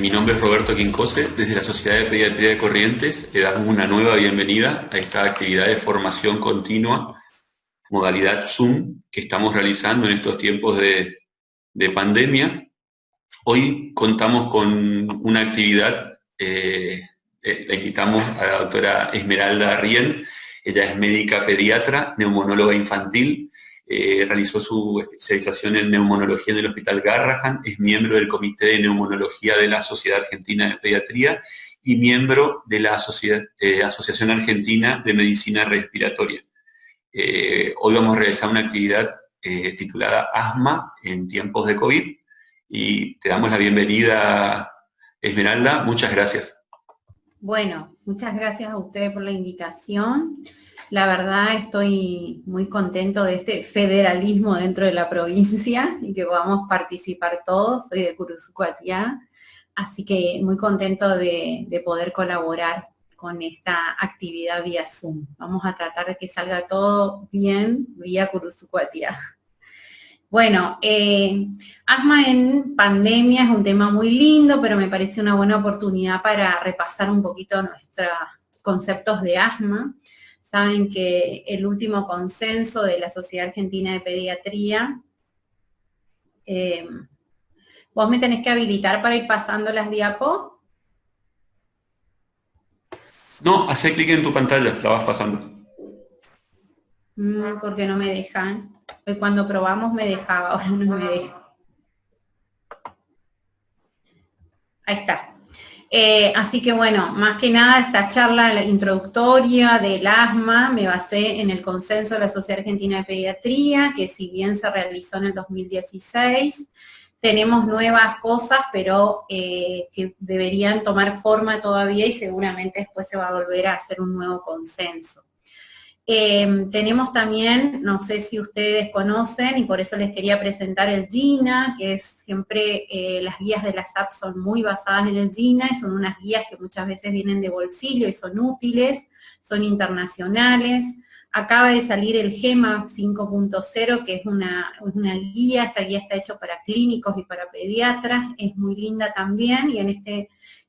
Mi nombre es Roberto Quincose, desde la Sociedad de Pediatría de Corrientes le damos una nueva bienvenida a esta actividad de formación continua, modalidad Zoom, que estamos realizando en estos tiempos de pandemia. Hoy contamos con una actividad, la invitamos a la doctora Esmeralda Rien. Ella es médica pediatra, neumonóloga infantil, realizó su especialización en neumonología en el Hospital Garrahan, es miembro del Comité de Neumonología de la Sociedad Argentina de Pediatría y miembro de la Asociación Argentina de Medicina Respiratoria. Hoy vamos a realizar una actividad titulada Asma en tiempos de COVID y te damos la bienvenida, Esmeralda. Muchas gracias. Bueno, muchas gracias a ustedes por la invitación. La verdad estoy muy contento de este federalismo dentro de la provincia y que podamos participar todos. Soy de Curuzcuatiá, así que muy contento de poder colaborar con esta actividad vía Zoom. Vamos a tratar de que salga todo bien vía Curuzcuatiá. Bueno, asma en pandemia es un tema muy lindo, pero me parece una buena oportunidad para repasar un poquito nuestros conceptos de asma. Saben que el último consenso de la Sociedad Argentina de Pediatría, vos me tenés que habilitar para ir pasando las diapos. No, hace clic en tu pantalla, la vas pasando. Porque no me dejan. Hoy cuando probamos me dejaba, ahora no me deja. Ahí está. Así que bueno, más que nada esta charla introductoria del asma me basé en el consenso de la Sociedad Argentina de Pediatría, que si bien se realizó en el 2016, tenemos nuevas cosas, pero que deberían tomar forma todavía y seguramente después se va a volver a hacer un nuevo consenso. Tenemos también, no sé si ustedes conocen, y por eso les quería presentar el GINA, que es siempre, las guías de la SAP son muy basadas en el GINA, y son unas guías que muchas veces vienen de bolsillo y son útiles, son internacionales. Acaba de salir el GEMA 5.0, que es una guía, esta guía está hecha para clínicos y para pediatras, es muy linda también, y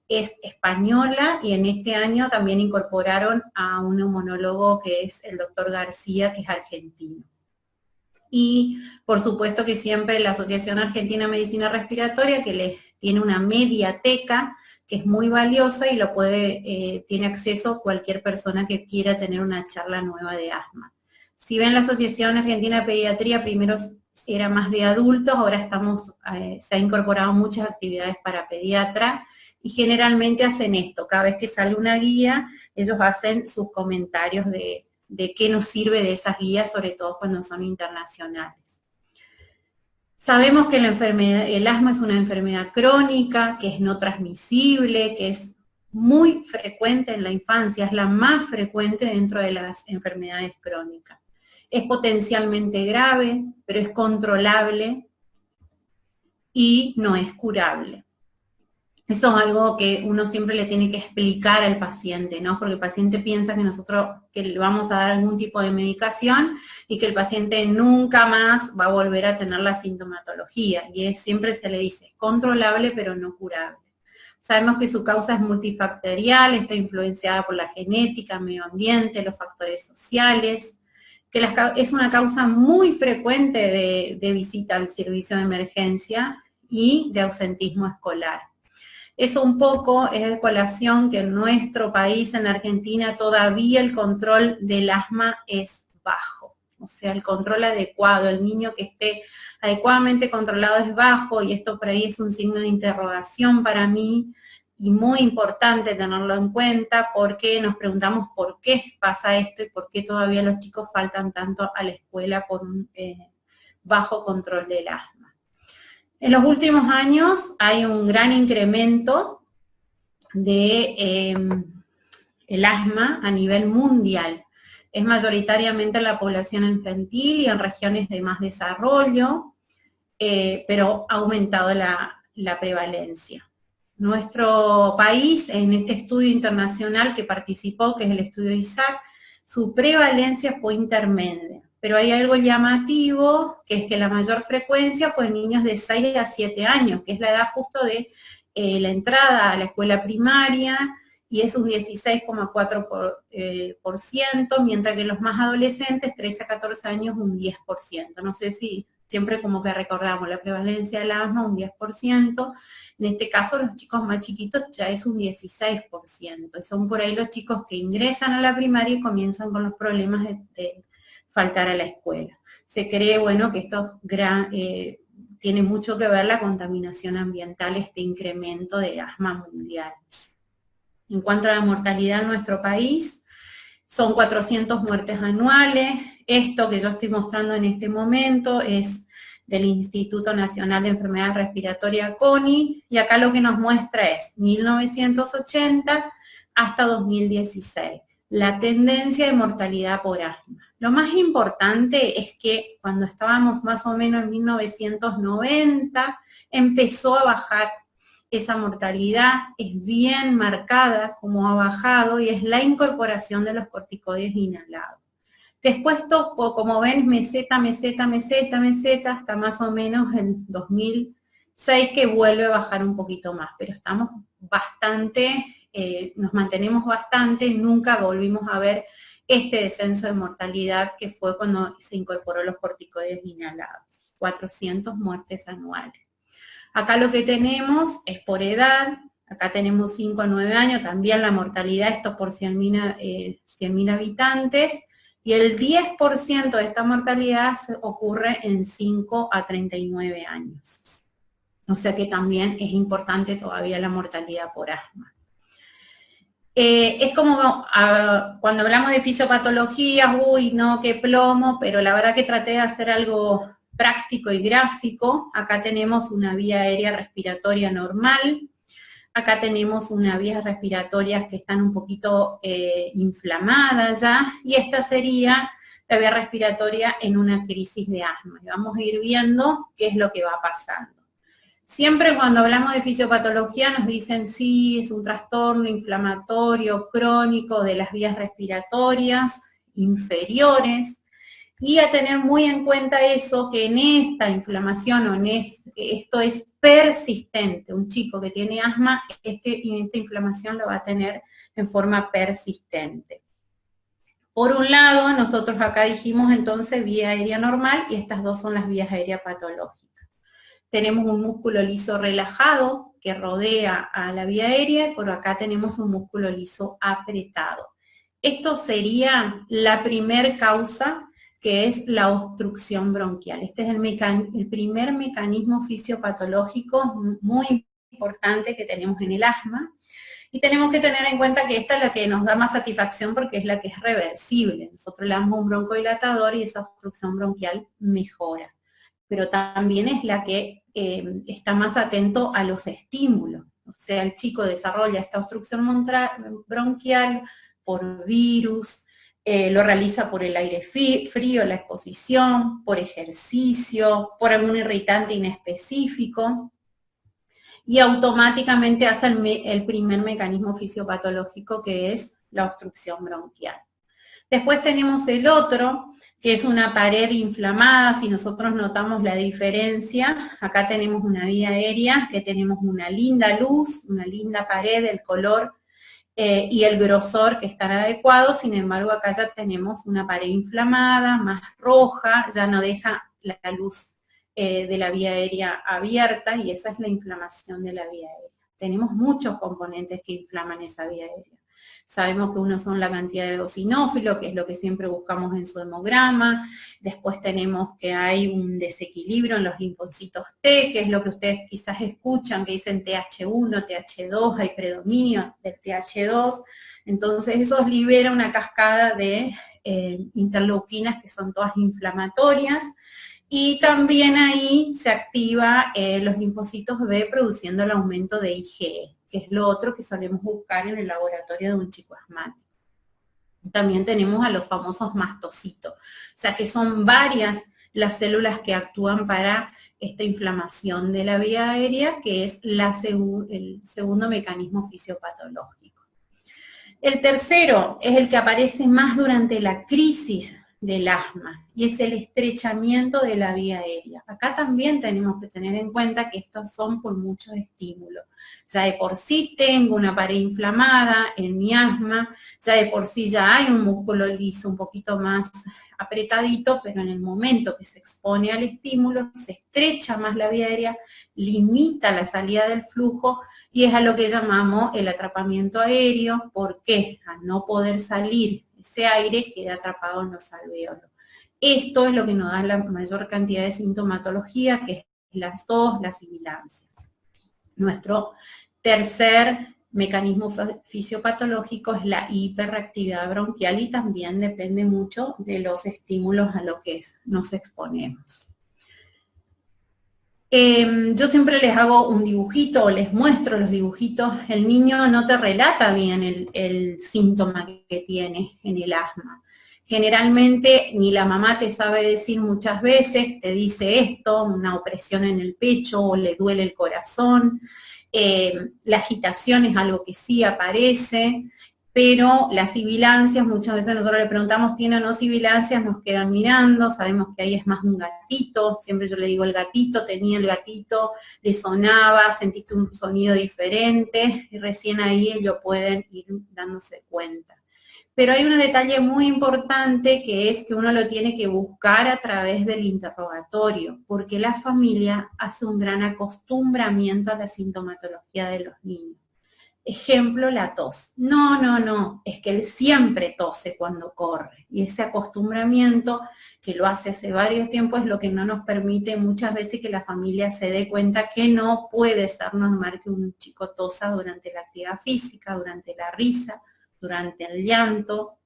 es española, y en este año también incorporaron a un neumonólogo que es el doctor García, que es argentino. Y por supuesto que siempre la Asociación Argentina de Medicina Respiratoria, que tiene una mediateca, que es muy valiosa y tiene acceso cualquier persona que quiera tener una charla nueva de asma. Si ven la Asociación Argentina de Pediatría, primero era más de adultos, ahora se ha incorporado muchas actividades para pediatra, y generalmente hacen esto, cada vez que sale una guía, ellos hacen sus comentarios de qué nos sirve de esas guías, sobre todo cuando son internacionales. Sabemos que el asma es una enfermedad crónica, que es no transmisible, que es muy frecuente en la infancia, es la más frecuente dentro de las enfermedades crónicas. Es potencialmente grave, pero es controlable y no es curable. Eso es algo que uno siempre le tiene que explicar al paciente, ¿no? Porque el paciente piensa que le vamos a dar algún tipo de medicación y que el paciente nunca más va a volver a tener la sintomatología. Y siempre se le dice, es controlable pero no curable. Sabemos que su causa es multifactorial, está influenciada por la genética, medio ambiente, los factores sociales, que es una causa muy frecuente de visita al servicio de emergencia y de ausentismo escolar. Eso un poco es de colación que en nuestro país, en Argentina, todavía el control del asma es bajo. O sea, el control adecuado, el niño que esté adecuadamente controlado es bajo, y esto por ahí es un signo de interrogación para mí, y muy importante tenerlo en cuenta, porque nos preguntamos por qué pasa esto y por qué todavía los chicos faltan tanto a la escuela por un bajo control del asma. En los últimos años hay un gran incremento de el asma a nivel mundial. Es mayoritariamente en la población infantil y en regiones de más desarrollo, pero ha aumentado la prevalencia. Nuestro país, en este estudio internacional que participó, que es el estudio ISAC, su prevalencia fue intermedia. Pero hay algo llamativo, que es que la mayor frecuencia fue en niños de 6 a 7 años, que es la edad justo de la entrada a la escuela primaria, y es un 16,4%, mientras que los más adolescentes, 13 a 14 años, un 10%. No sé si siempre como que recordamos la prevalencia del asma, un 10%. En este caso, los chicos más chiquitos ya es un 16%. Y son por ahí los chicos que ingresan a la primaria y comienzan con los problemas de faltar a la escuela. Se cree, bueno, que esto tiene mucho que ver la contaminación ambiental, este incremento de asma mundial. En cuanto a la mortalidad en nuestro país, son 400 muertes anuales. Esto que yo estoy mostrando en este momento es del Instituto Nacional de Enfermedades Respiratorias CONI, y acá lo que nos muestra es 1980 hasta 2016, la tendencia de mortalidad por asma. Lo más importante es que cuando estábamos más o menos en 1990, empezó a bajar esa mortalidad, es bien marcada como ha bajado, y es la incorporación de los corticoides inhalados. Después, como ven, meseta, meseta, meseta, meseta, hasta más o menos el 2006 que vuelve a bajar un poquito más, pero estamos bastante, nos mantenemos bastante, nunca volvimos a ver este descenso de mortalidad que fue cuando se incorporó los corticoides inhalados, 400 muertes anuales. Acá lo que tenemos es por edad, acá tenemos 5 a 9 años, también la mortalidad, esto por 100.000 habitantes, y el 10% de esta mortalidad ocurre en 5 a 39 años. O sea que también es importante todavía la mortalidad por asma. Es como cuando hablamos de fisiopatologías, uy, no, qué plomo, pero la verdad que traté de hacer algo práctico y gráfico. Acá tenemos una vía aérea respiratoria normal, acá tenemos unas vías respiratorias que están un poquito inflamadas ya, y esta sería la vía respiratoria en una crisis de asma. Y vamos a ir viendo qué es lo que va pasando. Siempre cuando hablamos de fisiopatología nos dicen sí, es un trastorno inflamatorio crónico de las vías respiratorias inferiores, y a tener muy en cuenta eso, que en esta inflamación o esto es persistente. Un chico que tiene asma, esta inflamación lo va a tener en forma persistente. Por un lado, nosotros acá dijimos entonces vía aérea normal, y estas dos son las vías aéreas patológicas. Tenemos un músculo liso relajado que rodea a la vía aérea, y por acá tenemos un músculo liso apretado. Esto sería la primer causa, que es la obstrucción bronquial. Este es el primer mecanismo fisiopatológico muy importante que tenemos en el asma, y tenemos que tener en cuenta que esta es la que nos da más satisfacción porque es la que es reversible. Nosotros le damos un broncodilatador y esa obstrucción bronquial mejora, pero también es la que está más atento a los estímulos. O sea, el chico desarrolla esta obstrucción bronquial por virus, lo realiza por el aire frío, la exposición, por ejercicio, por algún irritante inespecífico, y automáticamente hace el primer mecanismo fisiopatológico, que es la obstrucción bronquial. Después tenemos el otro, que es una pared inflamada. Si nosotros notamos la diferencia, acá tenemos una vía aérea, que tenemos una linda luz, una linda pared, el color y el grosor que están adecuados. Sin embargo, acá ya tenemos una pared inflamada, más roja, ya no deja la luz de la vía aérea abierta, y esa es la inflamación de la vía aérea. Tenemos muchos componentes que inflaman esa vía aérea. Sabemos que uno son la cantidad de eosinófilo, que es lo que siempre buscamos en su hemograma. Después tenemos que hay un desequilibrio en los linfocitos T, que es lo que ustedes quizás escuchan, que dicen TH1, TH2, hay predominio del TH2. Entonces eso libera una cascada de interleuquinas que son todas inflamatorias. Y también ahí se activa los linfocitos B produciendo el aumento de IgE, que es lo otro que solemos buscar en el laboratorio de un chico asmático. También tenemos a los famosos mastocitos, o sea que son varias las células que actúan para esta inflamación de la vía aérea, que es el segundo mecanismo fisiopatológico. El tercero es el que aparece más durante la crisis del asma, y es el estrechamiento de la vía aérea. Acá también tenemos que tener en cuenta que estos son por muchos estímulos. Ya de por sí tengo una pared inflamada en mi asma, ya de por sí ya hay un músculo liso un poquito más apretadito, pero en el momento que se expone al estímulo, se estrecha más la vía aérea, limita la salida del flujo, y es a lo que llamamos el atrapamiento aéreo. ¿Por qué? Al no poder salir ese aire, queda atrapado en los alvéolos. Esto es lo que nos da la mayor cantidad de sintomatología, que es las tos, las sibilancias. Nuestro tercer mecanismo fisiopatológico es la hiperreactividad bronquial, y también depende mucho de los estímulos a los que nos exponemos. Yo siempre les hago un dibujito o les muestro los dibujitos. El niño no te relata bien el síntoma que tiene en el asma. Generalmente ni la mamá te sabe decir muchas veces, te dice esto, una opresión en el pecho o le duele el corazón. La agitación es algo que sí aparece, pero las sibilancias, muchas veces nosotros le preguntamos, ¿tiene o no sibilancias? Nos quedan mirando, sabemos que ahí es más un gatito, siempre yo le digo el gatito, tenía el gatito, le sonaba, sentiste un sonido diferente, y recién ahí ellos pueden ir dándose cuenta. Pero hay un detalle muy importante, que es que uno lo tiene que buscar a través del interrogatorio, porque la familia hace un gran acostumbramiento a la sintomatología de los niños. Ejemplo, la tos. No, es que él siempre tose cuando corre. Y ese acostumbramiento, que lo hace hace varios tiempos, es lo que no nos permite muchas veces que la familia se dé cuenta que no puede ser normal que un chico tosa durante la actividad física, durante la risa, durante el llanto.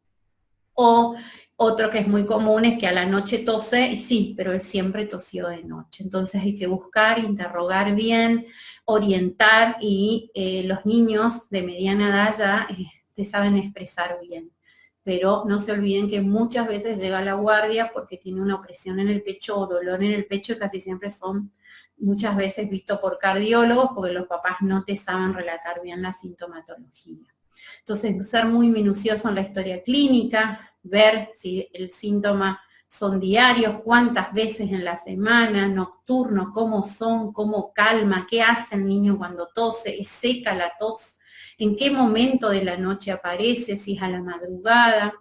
O otro que es muy común es que a la noche tose, y sí, pero él siempre tosió de noche. Entonces hay que buscar, interrogar bien, orientar, y los niños de mediana edad ya te saben expresar bien. Pero no se olviden que muchas veces llega a la guardia porque tiene una opresión en el pecho o dolor en el pecho, y casi siempre son muchas veces vistos por cardiólogos porque los papás no te saben relatar bien la sintomatología. Entonces, ser muy minucioso en la historia clínica, ver si el síntoma son diarios, cuántas veces en la semana, nocturnos, cómo son, cómo calma, qué hace el niño cuando tose, es seca la tos, en qué momento de la noche aparece, si es a la madrugada,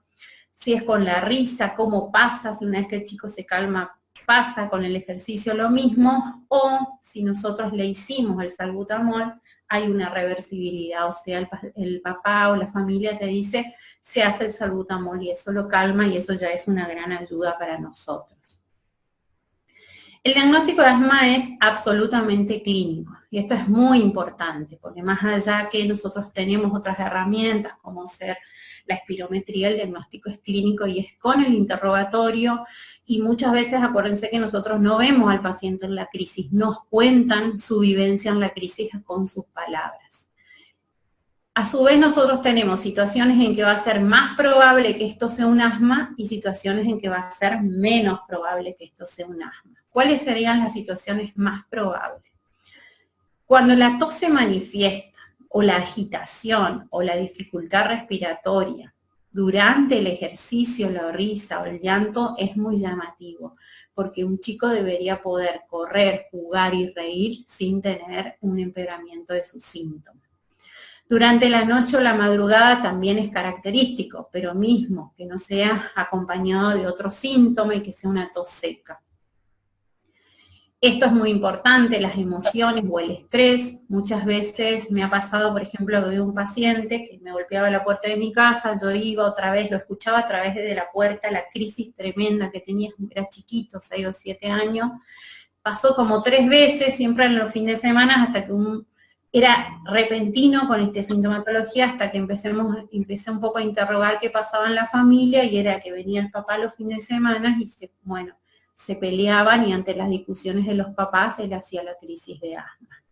si es con la risa, cómo pasa, si una vez que el chico se calma, pasa con el ejercicio lo mismo, o si nosotros le hicimos el salbutamol, hay una reversibilidad, o sea, el papá o la familia te dice, se hace el salbutamol y eso lo calma, y eso ya es una gran ayuda para nosotros. El diagnóstico de asma es absolutamente clínico, y esto es muy importante, porque más allá que nosotros tenemos otras herramientas, como ser la espirometría, el diagnóstico es clínico y es con el interrogatorio, y muchas veces acuérdense que nosotros no vemos al paciente en la crisis, nos cuentan su vivencia en la crisis con sus palabras. A su vez nosotros tenemos situaciones en que va a ser más probable que esto sea un asma y situaciones en que va a ser menos probable que esto sea un asma. ¿Cuáles serían las situaciones más probables? Cuando la tos se manifiesta, o la agitación, o la dificultad respiratoria, durante el ejercicio, la risa o el llanto, es muy llamativo, porque un chico debería poder correr, jugar y reír sin tener un empeoramiento de sus síntomas. Durante la noche o la madrugada también es característico, pero mismo que no sea acompañado de otro síntoma y que sea una tos seca. Esto es muy importante, las emociones o el estrés. Muchas veces me ha pasado, por ejemplo, de un paciente que me golpeaba la puerta de mi casa, yo iba otra vez, lo escuchaba a través de la puerta, la crisis tremenda que tenía, era chiquito, 6 o 7 años. Pasó como 3 veces, siempre en los fines de semana, hasta que era repentino con esta sintomatología, hasta que empecé un poco a interrogar qué pasaba en la familia, y era que venía el papá los fines de semana y se peleaban, y ante las discusiones de los papás él hacía la crisis de asma.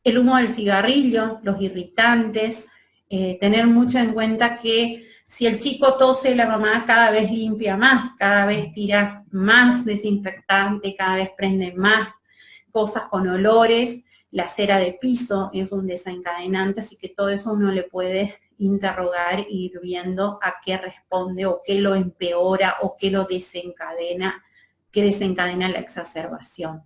El humo del cigarrillo, los irritantes, tener mucho en cuenta que si el chico tose, la mamá cada vez limpia más, cada vez tira más desinfectante, cada vez prende más cosas con olores. La cera de piso es un desencadenante, así que todo eso uno le puede interrogar e ir viendo a qué responde o qué lo empeora o qué lo desencadena, que desencadena la exacerbación.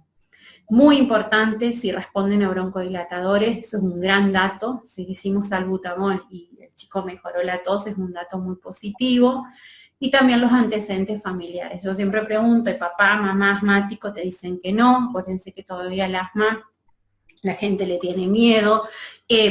Muy importante, si responden a broncodilatadores, eso es un gran dato. Si hicimos salbutamol y el chico mejoró la tos, es un dato muy positivo. Y también los antecedentes familiares. Yo siempre pregunto, papá, mamá asmático, te dicen que no, acuérdense que todavía el asma, la gente le tiene miedo,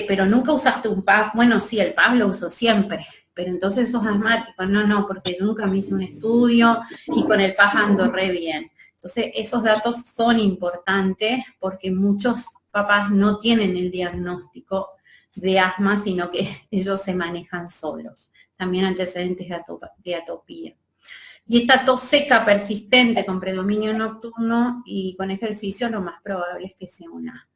pero nunca usaste un PAF. Bueno, sí, el PAF lo uso siempre, pero entonces sos asmático. No, porque nunca me hice un estudio y con el PAF ando re bien. Entonces, esos datos son importantes porque muchos papás no tienen el diagnóstico de asma, sino que ellos se manejan solos. También antecedentes de atopía. Y esta tos seca persistente con predominio nocturno y con ejercicio, lo más probable es que sea un asma.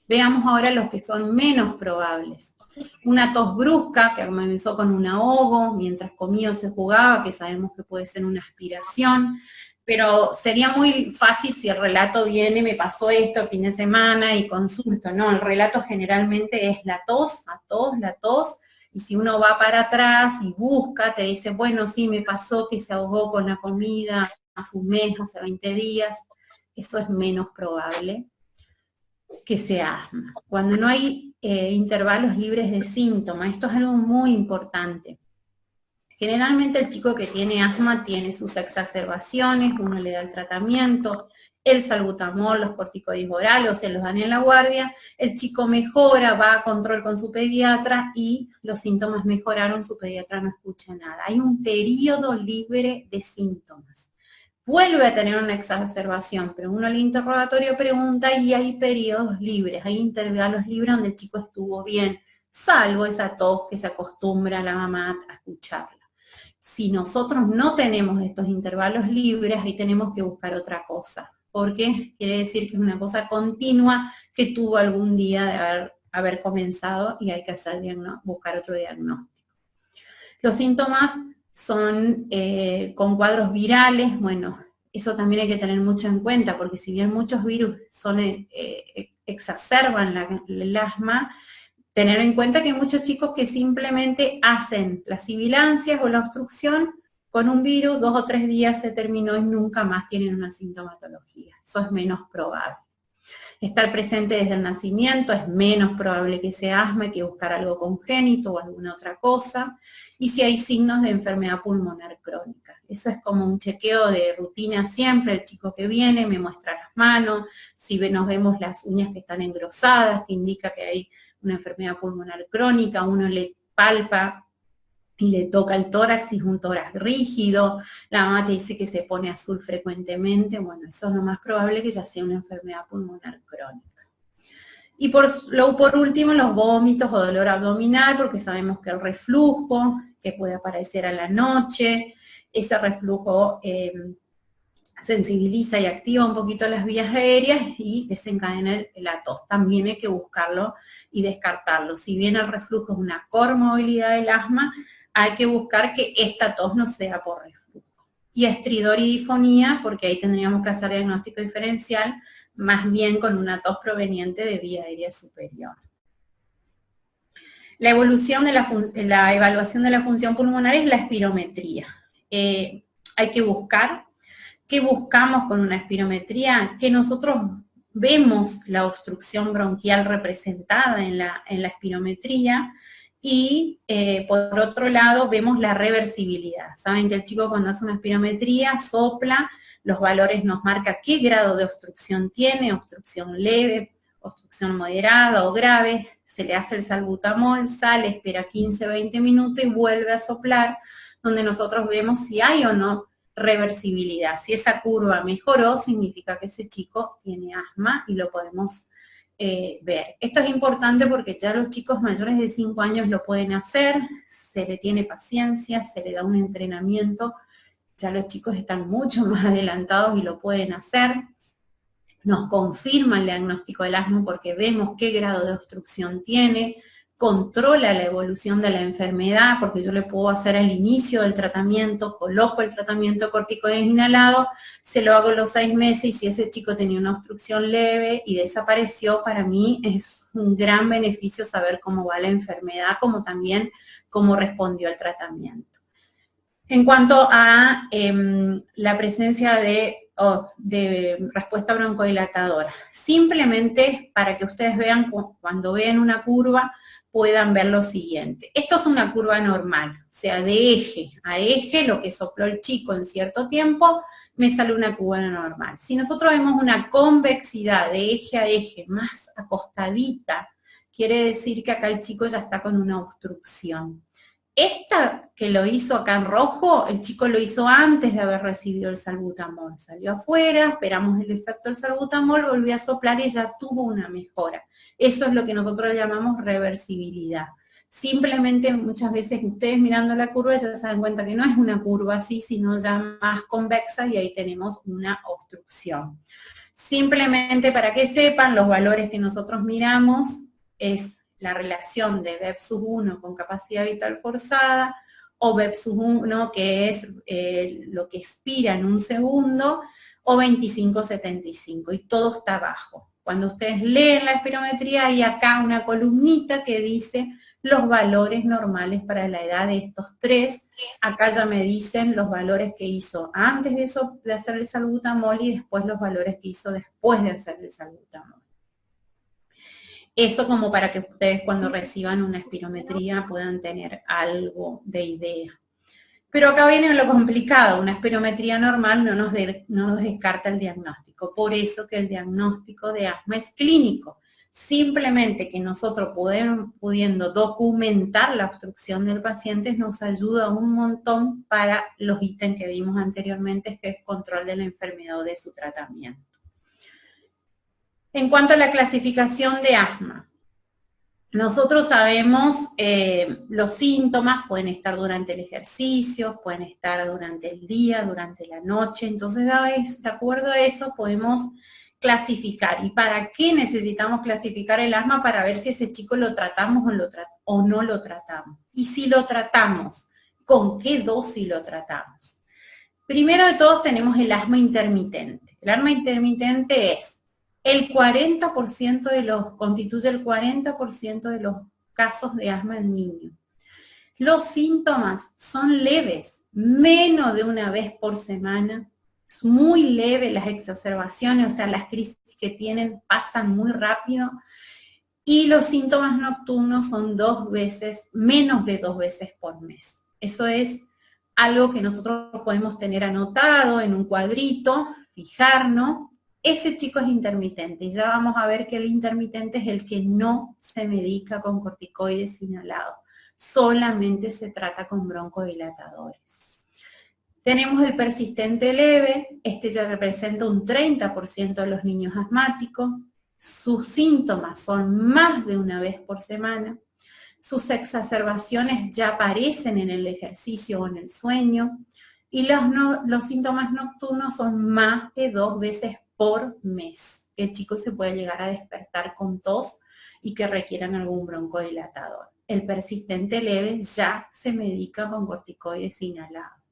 Veamos ahora los que son menos probables. Una tos brusca que comenzó con un ahogo, mientras comía o se jugaba, que sabemos que puede ser una aspiración, pero sería muy fácil si el relato viene, me pasó esto el fin de semana y consulto, ¿no? El relato generalmente es la tos, y si uno va para atrás y busca, te dice, bueno, sí, me pasó que se ahogó con la comida hace un mes, hace 20 días, eso es menos probable que sea asma. Cuando no hay intervalos libres de síntomas, esto es algo muy importante. Generalmente el chico que tiene asma tiene sus exacerbaciones, uno le da el tratamiento, el salbutamol, los corticoides orales, se los dan en la guardia, el chico mejora, va a control con su pediatra y los síntomas mejoraron, su pediatra no escucha nada. Hay un periodo libre de síntomas. Vuelve a tener una exacerbación, pero uno al interrogatorio pregunta y hay periodos libres, hay intervalos libres donde el chico estuvo bien, salvo esa tos que se acostumbra la mamá a escucharla. Si nosotros no tenemos estos intervalos libres, ahí tenemos que buscar otra cosa, porque quiere decir que es una cosa continua que tuvo algún día de haber comenzado y hay que buscar otro diagnóstico. Los síntomas son con cuadros virales, bueno, eso también hay que tener mucho en cuenta, porque si bien muchos virus exacerban el asma, tener en cuenta que hay muchos chicos que simplemente hacen las sibilancias o la obstrucción con un virus, 2 o 3 días se terminó y nunca más tienen una sintomatología. Eso es menos probable. Estar presente desde el nacimiento es menos probable que sea asma, que buscar algo congénito o alguna otra cosa. Y si hay signos de enfermedad pulmonar crónica. Eso es como un chequeo de rutina siempre, el chico que viene me muestra las manos, si nos vemos las uñas que están engrosadas, que indica que hay una enfermedad pulmonar crónica, uno le palpa y le toca el tórax y es un tórax rígido, la mamá te dice que se pone azul frecuentemente, bueno, eso es lo más probable que ya sea una enfermedad pulmonar crónica. Y por último, los vómitos o dolor abdominal, porque sabemos que el reflujo, que puede aparecer a la noche, ese reflujo sensibiliza y activa un poquito las vías aéreas y desencadena la tos. También hay que buscarlo y descartarlo. Si bien el reflujo es una comorbilidad del asma, hay que buscar que esta tos no sea por reflujo. Y estridor y difonía, porque ahí tendríamos que hacer diagnóstico diferencial, más bien con una tos proveniente de vía aérea superior. La evaluación de la función pulmonar es la espirometría. Hay que buscar, ¿qué buscamos con una espirometría? Que nosotros vemos la obstrucción bronquial representada en la espirometría y por otro lado vemos la reversibilidad. Saben que el chico cuando hace una espirometría sopla, los valores nos marcan qué grado de obstrucción tiene, obstrucción leve, obstrucción moderada o grave, se le hace el salbutamol, sale, espera 15-20 minutos y vuelve a soplar, donde nosotros vemos si hay o no reversibilidad. Si esa curva mejoró, significa que ese chico tiene asma y lo podemos ver. Esto es importante porque ya los chicos mayores de 5 años lo pueden hacer, se le tiene paciencia, se le da un entrenamiento, ya los chicos están mucho más adelantados y lo pueden hacer. Nos confirma el diagnóstico del asma porque vemos qué grado de obstrucción tiene, controla la evolución de la enfermedad, porque yo le puedo hacer al inicio del tratamiento, coloco el tratamiento de corticoides inhalado, se lo hago los 6 meses y si ese chico tenía una obstrucción leve y desapareció, para mí es un gran beneficio saber cómo va la enfermedad, como también cómo respondió al tratamiento. En cuanto a la presencia de respuesta broncodilatadora, simplemente para que ustedes vean, cuando vean una curva, puedan ver lo siguiente. Esto es una curva normal, o sea, de eje a eje, lo que sopló el chico en cierto tiempo, me sale una curva normal. Si nosotros vemos una convexidad de eje a eje más acostadita, quiere decir que acá el chico ya está con una obstrucción. Esta que lo hizo acá en rojo, el chico lo hizo antes de haber recibido el salbutamol. Salió afuera, esperamos el efecto del salbutamol, volvió a soplar y ya tuvo una mejora. Eso es lo que nosotros llamamos reversibilidad. Simplemente muchas veces ustedes mirando la curva ya se dan cuenta que no es una curva así, sino ya más convexa y ahí tenemos una obstrucción. Simplemente para que sepan, los valores que nosotros miramos es la relación de BEP-1 con capacidad vital forzada, o BEP-1 que es lo que expira en un segundo, o 25-75, y todo está abajo. Cuando ustedes leen la espirometría, hay acá una columnita que dice los valores normales para la edad de estos tres. Acá ya me dicen los valores que hizo antes de hacer el salbutamol y después los valores que hizo después de hacer el salbutamol. Eso como para que ustedes cuando reciban una espirometría puedan tener algo de idea. Pero acá viene lo complicado, una espirometría normal no nos descarta el diagnóstico, por eso que el diagnóstico de asma es clínico. Simplemente que nosotros pudiendo documentar la obstrucción del paciente nos ayuda un montón para los ítems que vimos anteriormente, que es control de la enfermedad o de su tratamiento. En cuanto a la clasificación de asma, nosotros sabemos los síntomas, pueden estar durante el ejercicio, pueden estar durante el día, durante la noche, entonces de acuerdo a eso podemos clasificar. ¿Y para qué necesitamos clasificar el asma? Para ver si ese chico lo tratamos o no lo tratamos. Y si lo tratamos, ¿con qué dosis lo tratamos? Primero de todos tenemos el asma intermitente. El asma intermitente es constituye el 40% de los casos de asma en niños. Los síntomas son leves, menos de una vez por semana. Es muy leve las exacerbaciones, o sea, las crisis que tienen pasan muy rápido. Y los síntomas nocturnos son menos de 2 veces por mes. Eso es algo que nosotros podemos tener anotado en un cuadrito, fijarnos. Ese chico es intermitente y ya vamos a ver que el intermitente es el que no se medica con corticoides inhalados, solamente se trata con broncodilatadores. Tenemos el persistente leve, este ya representa un 30% de los niños asmáticos, sus síntomas son más de una vez por semana, sus exacerbaciones ya aparecen en el ejercicio o en el sueño, y los síntomas nocturnos son más de 2 veces por mes. El chico se puede llegar a despertar con tos y que requieran algún broncodilatador. El persistente leve ya se medica con corticoides inhalados.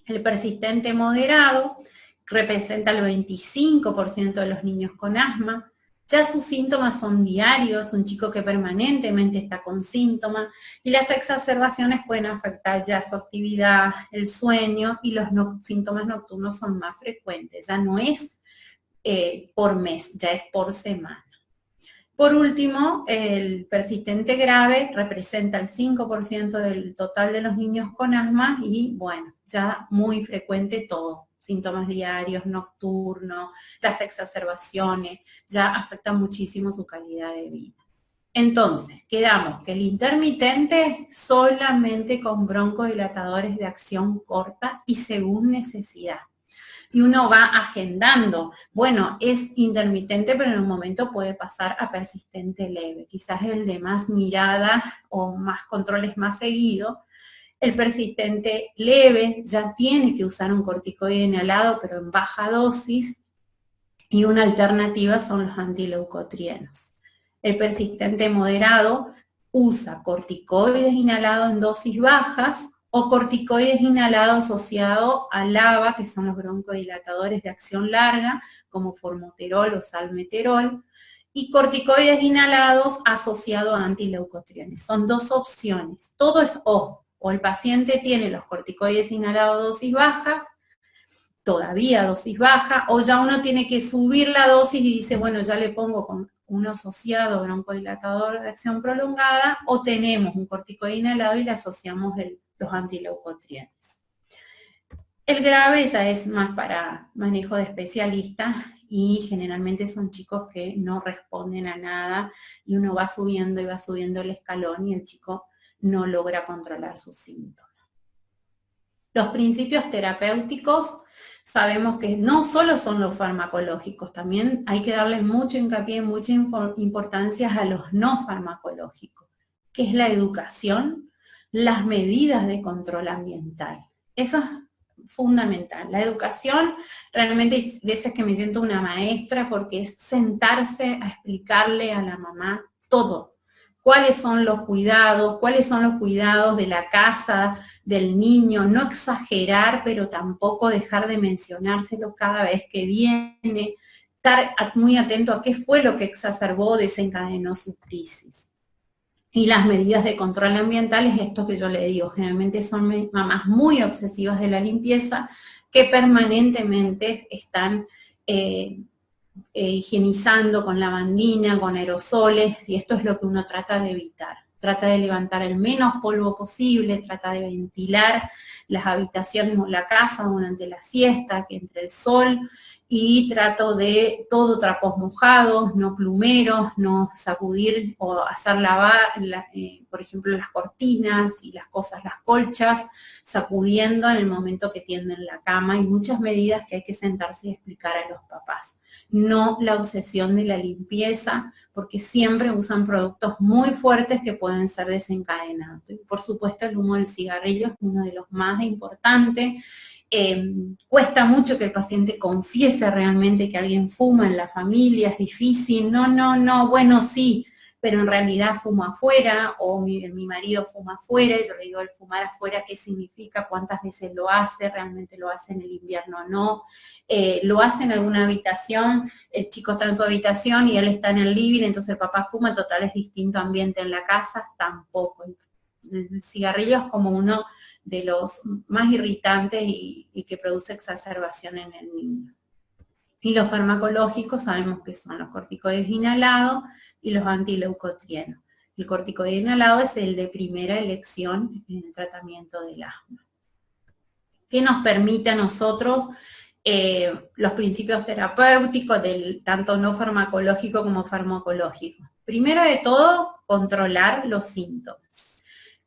El persistente moderado representa el 25% de los niños con asma. Ya sus síntomas son diarios, un chico que permanentemente está con síntomas, y las exacerbaciones pueden afectar ya su actividad, el sueño, y los síntomas nocturnos son más frecuentes. Ya no es por mes, ya es por semana. Por último, el persistente grave representa el 5% del total de los niños con asma y, bueno, ya muy frecuente todo. Síntomas diarios, nocturnos, las exacerbaciones, ya afectan muchísimo su calidad de vida. Entonces, quedamos que el intermitente solamente con broncodilatadores de acción corta y según necesidad. Y uno va agendando, bueno, es intermitente, pero en un momento puede pasar a persistente leve. Quizás el de más mirada o más controles más seguido. El persistente leve ya tiene que usar un corticoide inhalado, pero en baja dosis, y una alternativa son los antileucotrienos. El persistente moderado usa corticoides inhalados en dosis bajas o corticoides inhalados asociados al ABA, que son los broncodilatadores de acción larga, como formoterol o salmeterol, y corticoides inhalados asociados a antileucotrienes. Son dos opciones. Todo es o el paciente tiene los corticoides inhalados dosis bajas, todavía dosis baja, o ya uno tiene que subir la dosis y dice, bueno, ya le pongo con un asociado broncodilatador de acción prolongada, o tenemos un corticoide inhalado y le asociamos los antileucotrienes. El grave ya es más para manejo de especialistas y generalmente son chicos que no responden a nada y uno va subiendo y va subiendo el escalón y el chico no logra controlar sus síntomas. Los principios terapéuticos sabemos que no solo son los farmacológicos, también hay que darle mucho hincapié, mucha importancia a los no farmacológicos, que es la educación, las medidas de control ambiental. Eso es fundamental. La educación, realmente hay veces que me siento una maestra porque es sentarse a explicarle a la mamá todo. Cuáles son los cuidados de la casa, del niño, no exagerar, pero tampoco dejar de mencionárselo cada vez que viene, estar muy atento a qué fue lo que exacerbó, desencadenó su crisis. Y las medidas de control ambiental es esto que yo le digo, generalmente son mamás muy obsesivas de la limpieza, que permanentemente están higienizando con lavandina, con aerosoles, y esto es lo que uno trata de evitar. Trata de levantar el menos polvo posible, trata de ventilar las habitaciones o la casa durante la siesta, que entre el sol, y trato de todo trapos mojados, no plumeros, no sacudir o hacer lavar, por ejemplo, las cortinas y las cosas, las colchas, sacudiendo en el momento que tienden la cama, y muchas medidas que hay que sentarse y explicar a los papás. No la obsesión de la limpieza, porque siempre usan productos muy fuertes que pueden ser desencadenantes. Por supuesto, el humo del cigarrillo es uno de los más importantes. Cuesta mucho que el paciente confiese realmente que alguien fuma en la familia, es difícil, no, bueno, sí, pero en realidad fumo afuera, o mi marido fuma afuera, y yo le digo, el fumar afuera, ¿qué significa? ¿Cuántas veces lo hace? ¿Realmente lo hace en el invierno o no? ¿Lo hace en alguna habitación? El chico está en su habitación y él está en el living, entonces el papá fuma, total es distinto ambiente en la casa, tampoco. El cigarrillo es como uno de los más irritantes y que produce exacerbación en el niño. Y los farmacológicos sabemos que son los corticoides inhalados y los antileucotrienos. El corticoide inhalado es el de primera elección en el tratamiento del asma. ¿Qué nos permite a nosotros los principios terapéuticos del tanto no farmacológico como farmacológico? Primero de todo, controlar los síntomas,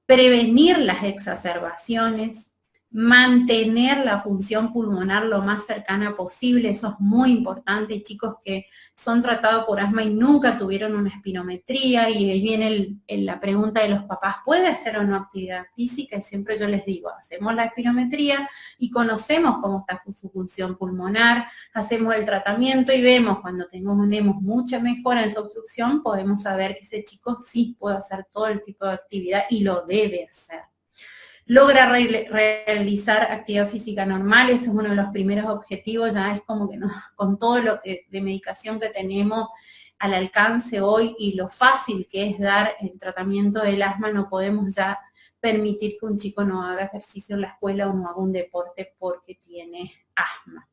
prevenir las exacerbaciones, mantener la función pulmonar lo más cercana posible, eso es muy importante. Chicos que son tratados por asma y nunca tuvieron una espirometría, y ahí viene la pregunta de los papás, ¿puede hacer o no actividad física? Y siempre yo les digo, hacemos la espirometría y conocemos cómo está su función pulmonar, hacemos el tratamiento y vemos, cuando tenemos mucha mejora en su obstrucción, podemos saber que ese chico sí puede hacer todo el tipo de actividad y lo debe hacer. Logra realizar actividad física normal, ese es uno de los primeros objetivos, ya es como que con todo lo de medicación que tenemos al alcance hoy y lo fácil que es dar el tratamiento del asma, no podemos ya permitir que un chico no haga ejercicio en la escuela o no haga un deporte porque tiene asma.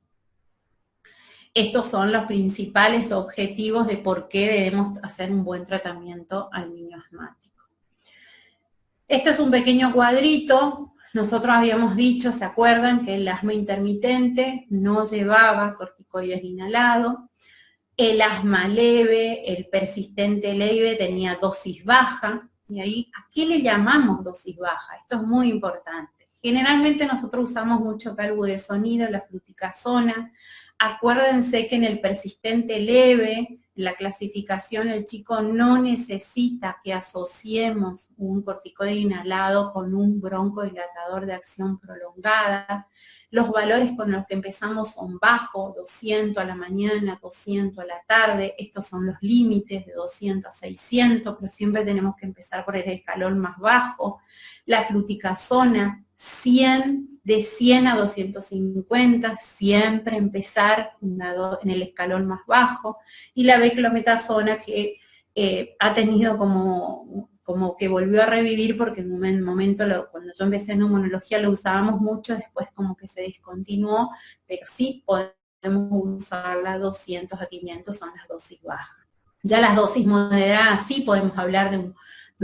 Estos son los principales objetivos de por qué debemos hacer un buen tratamiento al niño asmático. Esto es un pequeño cuadrito. Nosotros habíamos dicho, ¿se acuerdan? Que el asma intermitente no llevaba corticoides inhalados. El asma leve, el persistente leve tenía dosis baja. Y ahí, ¿a qué le llamamos dosis baja? Esto es muy importante. Generalmente nosotros usamos mucho acá el budesonida, la fluticasona. Acuérdense que en el persistente leve, la clasificación el chico no necesita que asociemos un corticoide inhalado con un broncodilatador de acción prolongada. Los valores con los que empezamos son bajos, 200 a la mañana, 200 a la tarde. Estos son los límites de 200 a 600, pero siempre tenemos que empezar por el escalón más bajo. La fluticasona, 100, de 100 a 250, siempre empezar en el escalón más bajo. Y la beclometasona, que ha tenido como que volvió a revivir, porque en un momento, cuando yo empecé en neumonología lo usábamos mucho, después como que se descontinuó, pero sí podemos usarla 200 a 500, son las dosis bajas. Ya las dosis moderadas sí podemos hablar de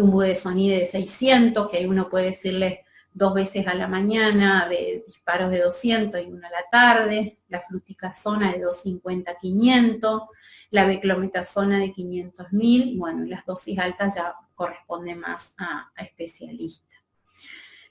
un budesonide de 600, que uno puede decirle 2 veces a la mañana, de disparos de 200 y 1 a la tarde, la fluticasona de 250 a 500, la beclometasona de 500.000, y bueno, las dosis altas ya corresponden más a especialistas.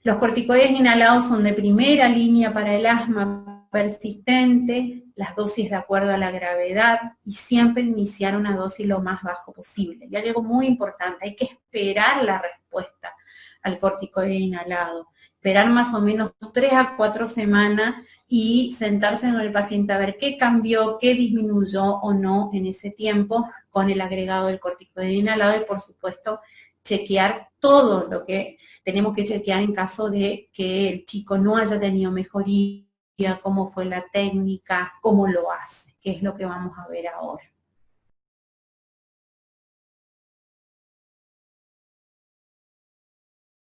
Los corticoides inhalados son de primera línea para el asma persistente, las dosis de acuerdo a la gravedad, y siempre iniciar una dosis lo más bajo posible. Y algo muy importante, hay que esperar la respuesta al corticoide inhalado. Esperar más o menos 3 a 4 semanas y sentarse con el paciente a ver qué cambió, qué disminuyó o no en ese tiempo con el agregado del corticoide inhalado, y por supuesto chequear todo lo que tenemos que chequear en caso de que el chico no haya tenido mejoría, cómo fue la técnica, cómo lo hace, que es lo que vamos a ver ahora.